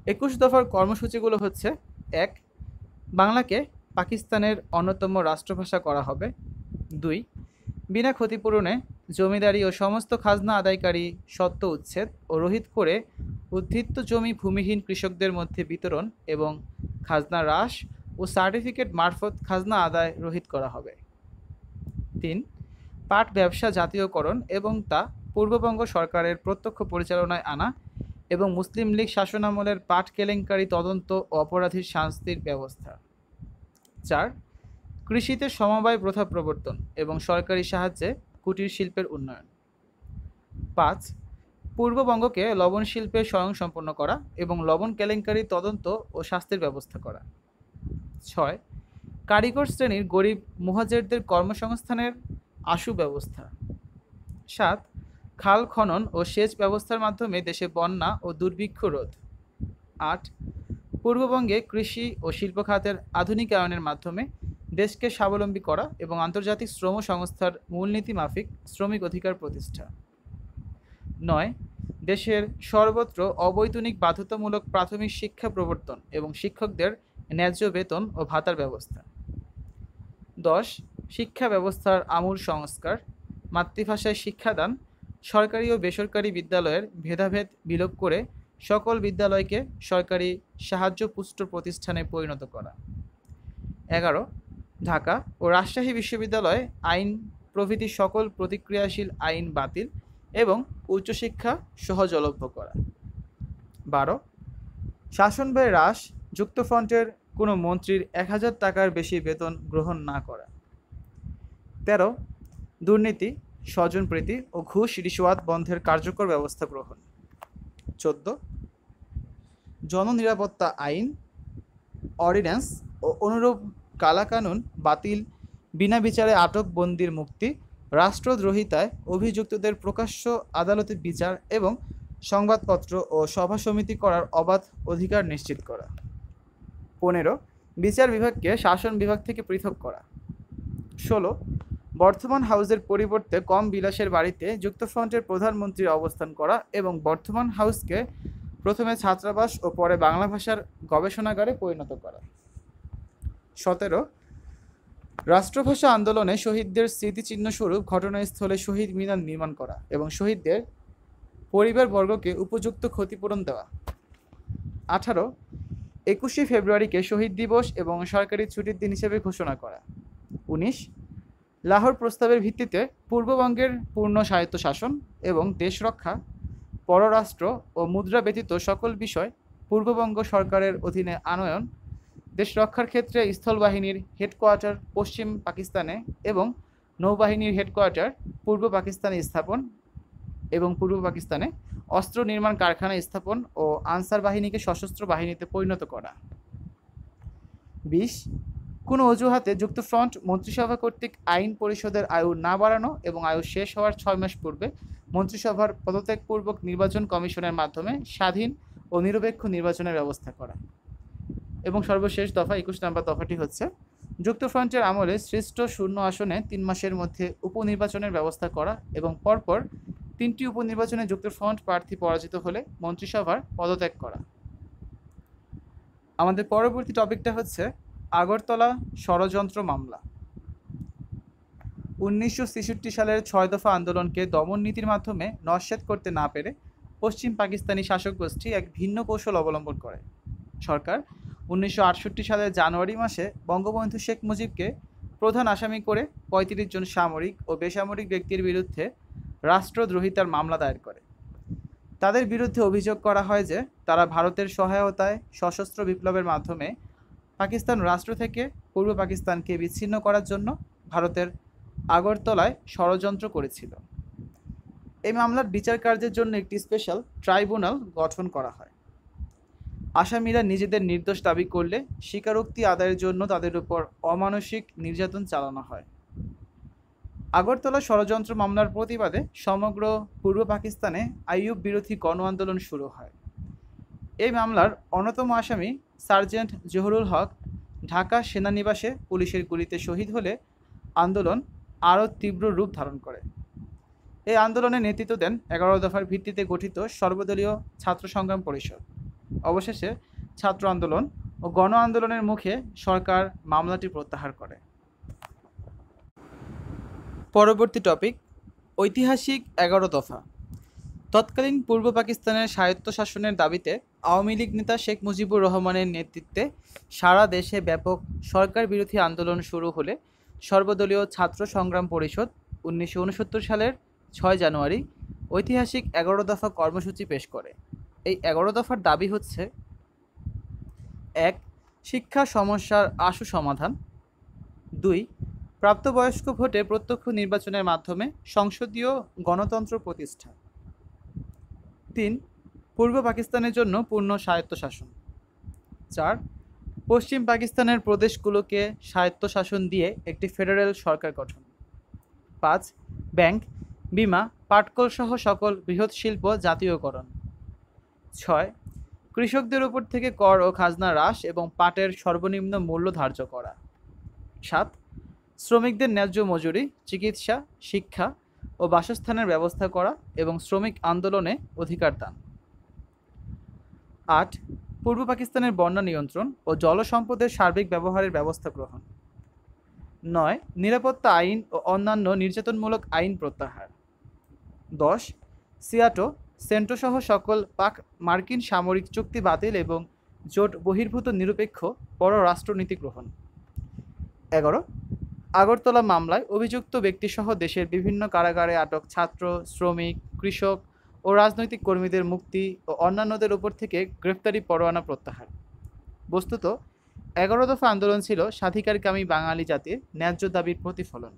২১ দফার কর্মসূচিগুলো হচ্ছে: ১. বাংলাকে পাকিস্তানের অন্যতম রাষ্ট্রভাষা করা হবে। ২. বিনা ক্ষতিপূরণে জমিদারি ও সমস্ত খাজনা আদায়কারী স্বত্ব উচ্ছেদ ও রহিত করে উদ্বৃত্ত জমি ভূমিহীন কৃষকদের মধ্যে বিতরণ এবং খাজনা হ্রাস ও সার্টিফিকেট মারফত খাজনা আদায় রহিত করা হবে। ৩. পাট ব্যবসা জাতীয়করণ এবং তা পূর্ববঙ্গ সরকারের প্রত্যক্ষ পরিচালনায় আনা এবং মুসলিম লীগ শাসনামলের পাট কেলেঙ্কারি তদন্ত ও অপরাধীর শাস্তির ব্যবস্থা। ৪. কৃষিতে সমবায় প্রথা প্রবর্তন এবং সরকারি সাহায্যে কুটির শিল্পের উন্নয়ন। ৫. পূর্ববঙ্গকে লবণ শিল্পে স্বয়ংসম্পূর্ণ করা এবং লবণ কেলেঙ্কারি তদন্ত ও শাস্তির ব্যবস্থা করা। ৬. কারিগর শ্রেণীর গরিব মুহাজিরদের কর্মসংস্থানের আশু ব্যবস্থা। ৭. খাল খনন ও সেচ ব্যবস্থার মাধ্যমে দেশে বন্যা ও দুর্ভিক্ষ রোধ। ৮. পূর্ববঙ্গে কৃষি ও শিল্প খাতের আধুনিকায়নের মাধ্যমে দেশকে স্বাবলম্বী করা এবং আন্তর্জাতিক শ্রম সংস্থার মূলনীতি মাফিক শ্রমিক অধিকার প্রতিষ্ঠা। ৯. দেশের সর্বত্র অবৈতনিক বাধ্যতামূলক প্রাথমিক শিক্ষা প্রবর্তন এবং শিক্ষকদের ন্যায্য বেতন ও ভাতার ব্যবস্থা। ১০. শিক্ষা ব্যবস্থার আমূল সংস্কার, মাতৃভাষায় শিক্ষাদান, সরকারি ও বেসরকারি বিদ্যালয়ের ভেদাভেদ বিলোপ করে সকল বিদ্যালয়কে সরকারি সাহায্যপুষ্ট প্রতিষ্ঠানে পরিণত করা। ১১. ঢাকা ও রাজশাহী বিশ্ববিদ্যালয়ে আইন প্রভৃতি সকল প্রতিক্রিয়াশীল আইন বাতিল এবং উচ্চশিক্ষা সহজলভ্য করা। ১২. শাসন ব্যয় হ্রাস, যুক্তফ্রন্টের কোনো মন্ত্রীর ১,০০০ টাকার বেশি বেতন গ্রহণ না করা। ১৩. দুর্নীতি, স্বজনপ্রীতি ও ঘুষ রিশওয়াত বন্ধের কার্যকর ব্যবস্থা গ্রহণ। ১৪. জননিরাপত্তা আইন, অর্ডিন্যান্স ও অনুরূপ কালাকানুন বাতিল, বিনা বিচারে আটক বন্দির মুক্তি, রাষ্ট্রদ্রোহিতায় অভিযুক্তদের প্রকাশ্য আদালতে বিচার এবং সংবাদপত্র ও সভা সমিতি করার অবাধ অধিকার নিশ্চিত করা। ১৫. বিচার বিভাগকে শাসন বিভাগ থেকে পৃথক করা। ১৬. বর্ধমান হাউসের পরিবর্তে কম বিলাসের বাড়িতে যুক্তফ্রন্টের প্রধানমন্ত্রীর অবস্থান করা এবং বর্ধমান হাউসকে প্রথমে ছাত্রাবাস ও পরে বাংলা ভাষার গবেষণাগারে পরিণত করা। ১৭. রাষ্ট্রভাষা আন্দোলনে শহীদদের স্মৃতিচিহ্নস্বরূপ ঘটনাস্থলে শহীদ মিনার নির্মাণ করা এবং শহীদদের পরিবারবর্গকে উপযুক্ত ক্ষতিপূরণ দেওয়া। ১৮. ২১শে ফেব্রুয়ারিকে শহীদ দিবস এবং সরকারি ছুটির দিন হিসেবে ঘোষণা করা। ১৯. লাহোর প্রস্তাবের ভিত্তিতে পূর্ববঙ্গের পূর্ণ স্বায়ত্তশাসন এবং দেশ রক্ষা, পররাষ্ট্র ও মুদ্রা ব্যতীত সকল বিষয় পূর্ববঙ্গ সরকারের অধীনে আনয়ন, দেশ রক্ষার ক্ষেত্রে স্থলবাহিনীর হেডকোয়ার্টার পশ্চিম পাকিস্তানে এবং নৌবাহিনীর হেডকোয়ার্টার পূর্ব পাকিস্তানে স্থাপন এবং পূর্ব পাকিস্তানে অস্ত্র নির্মাণ কারখানা স্থাপন ও আনসার বাহিনীকে সশস্ত্র বাহিনীতে পরিণত করা। ২০. কোনো অজুহাতে যুক্তফ্রন্ট মন্ত্রিসভা কর্তৃক আইন পরিষদের আয়ু না বাড়ানো এবং আয়ু শেষ হওয়ার ৬ মাস পূর্বে মন্ত্রিসভার পদত্যাগপূর্বক নির্বাচন কমিশনের মাধ্যমে স্বাধীন ও নিরপেক্ষ নির্বাচনের ব্যবস্থা করা। এবং সর্বশেষ দফা ২১ নম্বর দফাটি হচ্ছে: যুক্তফ্রন্টের আমলে সৃষ্ট শূন্য আসনে ৩ মাসের মধ্যে উপনির্বাচনের ব্যবস্থা করা এবং পরপর ৩টি উপনির্বাচনে যুক্তফ্রন্ট প্রার্থী পরাজিত হলে মন্ত্রিসভার পদত্যাগ করা। আমাদের পরবর্তী টপিকটা হচ্ছে আগরতলা ষড়যন্ত্র মামলা। ১৯৬৬ সালের ৬ দফা আন্দোলনকে দমন নীতির মাধ্যমে নস্যাৎ করতে না পেরে পশ্চিম পাকিস্তানি শাসক গোষ্ঠী এক ভিন্ন কৌশল অবলম্বন করে। সরকার ১৯৬৮ সালের জানুয়ারি মাসে বঙ্গবন্ধু শেখ মুজিবকে প্রধান আসামি করে ৩৫ জন সামরিক ও বেসামরিক ব্যক্তির বিরুদ্ধে রাষ্ট্রদ্রোহিতার মামলা দায়ের করে। তাদের বিরুদ্ধে অভিযোগ করা হয় যে তারা ভারতের সহায়তায় সশস্ত্র বিপ্লবের মাধ্যমে পাকিস্তান রাষ্ট্র থেকে পূর্ব পাকিস্তানকে বিচ্ছিন্ন করার জন্য ভারতের আগরতলায় ষড়যন্ত্র করেছিল। এই মামলার বিচার কার্যের জন্য একটি স্পেশাল ট্রাইব্যুনাল গঠন করা হয়। আসামিরা নিজেদের নির্দোষ দাবি করলে স্বীকারোক্তি আদায়ের জন্য তাদের উপর অমানসিক নির্যাতন চালানো হয়। আগরতলা ষড়যন্ত্র মামলার প্রতিবাদে সমগ্র পূর্ব পাকিস্তানে আইয়ুব বিরোধী গণ আন্দোলন শুরু হয়। এই মামলার অন্যতম আসামি সার্জেন্ট জহুরুল হক ঢাকা সেনানিবাসে পুলিশের গুলিতে শহীদ হলে আন্দোলন আরও তীব্র রূপ ধারণ করে। এই আন্দোলনে নেতৃত্ব দেন ১১ দফার ভিত্তিতে গঠিত সর্বদলীয় ছাত্র সংগ্রাম পরিষদ। অবশেষে ছাত্র আন্দোলন ও গণ আন্দোলনের মুখে সরকার মামলাটি প্রত্যাহার করে। পরবর্তী টপিক, ঐতিহাসিক 11 দফা। তৎকালীন পূর্ব পাকিস্তানের স্বায়ত্তশাসনের দাবিতে আওয়ামী লীগ নেতা শেখ মুজিবুর রহমানের নেতৃত্বে সারা দেশে ব্যাপক সরকার বিরোধী আন্দোলন শুরু হলে সর্বদলীয় ছাত্র সংগ্রাম পরিষদ 1969 সালের 6 জানুয়ারি ঐতিহাসিক 11 দফা কর্মসূচি পেশ করে। এই 11 দফার দাবি হচ্ছে: 1. শিক্ষা সমস্যার আশু সমাধান। 2. প্রাপ্তবয়স্ক ভোটে প্রত্যক্ষ নির্বাচনের মাধ্যমে সংসদীয় গণতন্ত্র প্রতিষ্ঠা। 3. পূর্ব পাকিস্তানের জন্য পূর্ণ স্বায়ত্তশাসন। 4. পশ্চিম পাকিস্তানের প্রদেশগুলোকে স্বায়ত্তশাসন দিয়ে একটি ফেডারেল সরকার গঠন। 5. ব্যাংক, বিমা, পাটকল সহ সকল বৃহৎ শিল্প জাতীয়করণ। 6. কৃষকদের উপর থেকে কর ও খাজনা হ্রাস এবং পাটের সর্বনিম্ন মূল্য ধার্য করা। 7. শ্রমিকদের ন্যায্য মজুরি, চিকিৎসা, শিক্ষা ও বাসস্থানের ব্যবস্থা করা এবং শ্রমিক আন্দোলনে অধিকার দান। 8. পূর্ব পাকিস্তানের বন্যা নিয়ন্ত্রণ ও জল সম্পদের সার্বিক ব্যবহারের ব্যবস্থা গ্রহণ। 9. নিরাপত্তা আইন ও অন্যান্য নির্যাতনমূলক আইন প্রত্যাহার। 10. সিয়াটো, সেন্টো সহ সকল মার্কিন সামরিক চুক্তি বাতিল এবং জোট বহির্ভূত নিরপেক্ষ পররাষ্ট্রনীতি গ্রহণ। 11. আগরতলা মামলায় অভিযুক্ত ব্যক্তিসহ দেশের বিভিন্ন কারাগারে আটক ছাত্র, শ্রমিক, কৃষক ও রাজনৈতিক কর্মীদের মুক্তি ও অন্যান্যদের উপর থেকে গ্রেফতারি পরোয়ানা প্রত্যাহার। বস্তুত 11 দফা আন্দোলন ছিল স্বাধিকারকামী বাঙালি জাতির ন্যায্য দাবির প্রতিফলন।